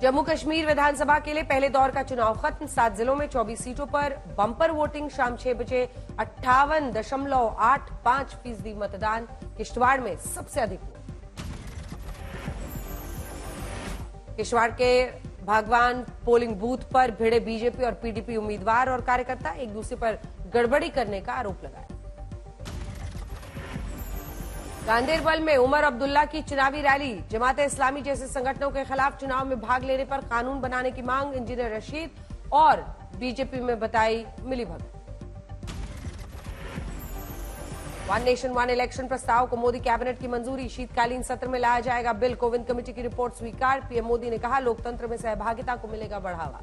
जम्मू कश्मीर विधानसभा के लिए पहले दौर का चुनाव खत्म। 7 जिलों में 24 सीटों पर बम्पर वोटिंग। शाम 6 बजे 58.85% मतदान। किश्तवाड़ में सबसे अधिक हुआ। किश्तवाड़ के भागवान पोलिंग बूथ पर भिड़े बीजेपी और पीडीपी उम्मीदवार और कार्यकर्ता। एक दूसरे पर गड़बड़ी करने का आरोप लगाया। गांदेरबल में उमर अब्दुल्ला की चुनावी रैली। जमात इस्लामी जैसे संगठनों के खिलाफ चुनाव में भाग लेने पर कानून बनाने की मांग। इंजीनियर रशीद और बीजेपी में बताई मिलीभगत। वन नेशन वन इलेक्शन प्रस्ताव को मोदी कैबिनेट की मंजूरी। शीतकालीन सत्र में लाया जाएगा बिल। कोविंद कमेटी की रिपोर्ट स्वीकार। पीएम मोदी ने कहा लोकतंत्र में सहभागिता को मिलेगा बढ़ावा।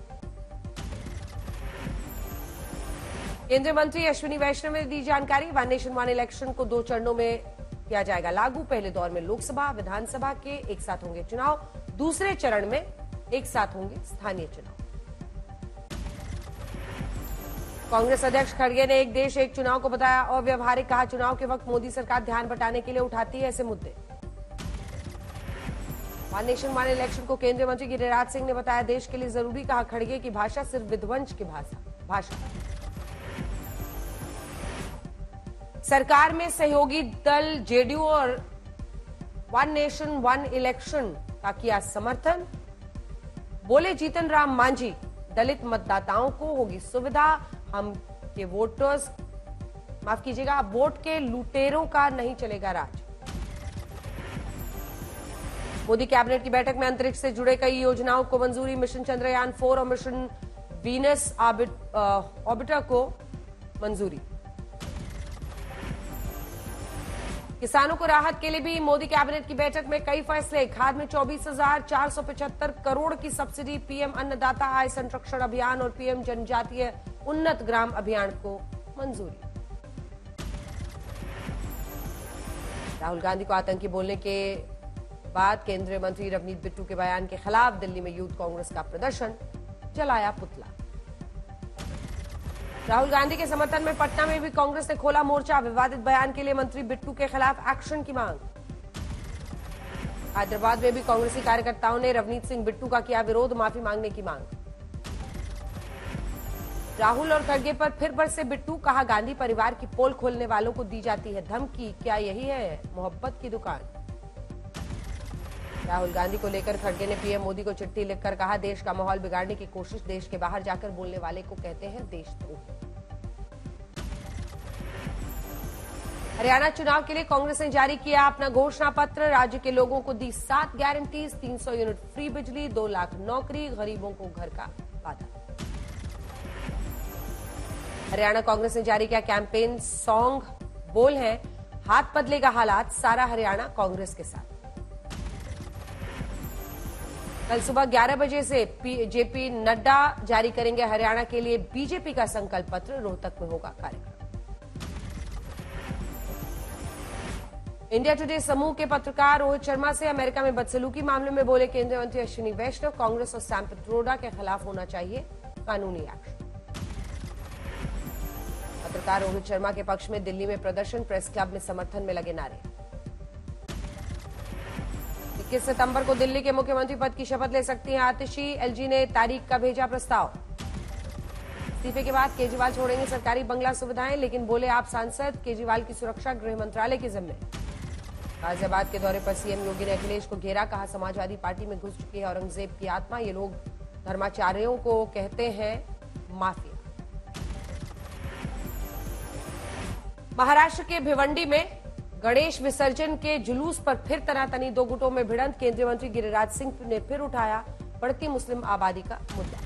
केंद्रीय मंत्री अश्विनी वैष्णव ने दी जानकारी। वन नेशन वन इलेक्शन को 2 चरणों में किया जाएगा लागू। पहले दौर में लोकसभा विधानसभा के एक साथ होंगे चुनाव। दूसरे चरण में एक साथ होंगे स्थानीय चुनाव। कांग्रेस अध्यक्ष खड़गे ने एक देश एक चुनाव को बताया अव्यवहारिक। कहा चुनाव के वक्त मोदी सरकार ध्यान बटाने के लिए उठाती है ऐसे मुद्दे। वन नेशन वन इलेक्शन को केंद्रीय मंत्री गिरिराज सिंह ने बताया देश के लिए जरूरी। कहा खड़गे की भाषा सिर्फ विध्वंस की भाषा। सरकार में सहयोगी दल जेडीयू और वन नेशन वन इलेक्शन का किया समर्थन। बोले जीतन राम मांझी दलित मतदाताओं को होगी सुविधा। हम के वोटर्स माफ कीजिएगा वोट के लुटेरों का नहीं चलेगा राज। मोदी कैबिनेट की बैठक में अंतरिक्ष से जुड़े कई योजनाओं को मंजूरी। मिशन चंद्रयान 4 और मिशन वीनस ऑर्बिटर को मंजूरी। किसानों को राहत के लिए भी मोदी कैबिनेट की बैठक में कई फैसले। खाद में 24,475 करोड़ की सब्सिडी। पीएम अन्नदाता आय संरक्षण अभियान और पीएम जनजातीय उन्नत ग्राम अभियान को मंजूरी। राहुल गांधी को आतंकी बोलने के बाद केंद्रीय मंत्री रवनीत बिट्टू के बयान के खिलाफ दिल्ली में यूथ कांग्रेस का प्रदर्शन। जलाया पुतला। राहुल गांधी के समर्थन में पटना में भी कांग्रेस ने खोला मोर्चा। विवादित बयान के लिए मंत्री बिट्टू के खिलाफ एक्शन की मांग। हैदराबाद में भी कांग्रेसी कार्यकर्ताओं ने रवनीत सिंह बिट्टू का किया विरोध। माफी मांगने की मांग। राहुल और खड़गे पर फिर बरसे बिट्टू। कहा गांधी परिवार की पोल खोलने वालों को दी जाती है धमकी। क्या यही है मोहब्बत की दुकान। राहुल गांधी को लेकर खड़गे ने पीएम मोदी को चिट्ठी लिखकर कहा देश का माहौल बिगाड़ने की कोशिश। देश के बाहर जाकर बोलने वाले को कहते हैं देशद्रोही। हरियाणा चुनाव के लिए कांग्रेस ने जारी किया अपना घोषणा पत्र। राज्य के लोगों को दी 7 गारंटीज। 300 यूनिट फ्री बिजली, 2 लाख नौकरी, गरीबों को घर का वादा। हरियाणा कांग्रेस ने जारी किया कैंपेन सॉन्ग। बोल है हाथ बदलेगा हालात, सारा हरियाणा कांग्रेस के साथ। कल सुबह 11 बजे से जेपी नड्डा जारी करेंगे हरियाणा के लिए बीजेपी का संकल्प पत्र। रोहतक में होगा कार्यक्रम। इंडिया टुडे समूह के पत्रकार रोहित शर्मा से अमेरिका में बदसलूकी मामले में बोले केंद्रीय मंत्री अश्विनी वैष्णव। कांग्रेस और सैम पित्रोदा के खिलाफ होना चाहिए कानूनी एक्शन। पत्रकार रोहित शर्मा के पक्ष में दिल्ली में प्रदर्शन। प्रेस क्लब में समर्थन में लगे नारे। 21 सितंबर को दिल्ली के मुख्यमंत्री पद की शपथ ले सकती हैं आतिशी। एलजी ने तारीख का भेजा प्रस्ताव। इस्तीफे के बाद केजरीवाल छोड़ेंगे सरकारी बंगला सुविधाएं, लेकिन बोले आप सांसद। केजरीवाल की सुरक्षा गृह मंत्रालय के जिम्मे। गाजियाबाद के दौरे पर सीएम योगी ने अखिलेश को घेरा। कहा समाजवादी पार्टी में घुस चुकी है औरंगजेब की आत्मा। ये लोग धर्माचार्यों को कहते हैं माफिया। महाराष्ट्र के भिवंडी में गणेश विसर्जन के जुलूस पर फिर तनातनी। 2 गुटों में भिड़ंत। केंद्रीय मंत्री गिरिराज सिंह ने फिर उठाया बढ़ती मुस्लिम आबादी का मुद्दा।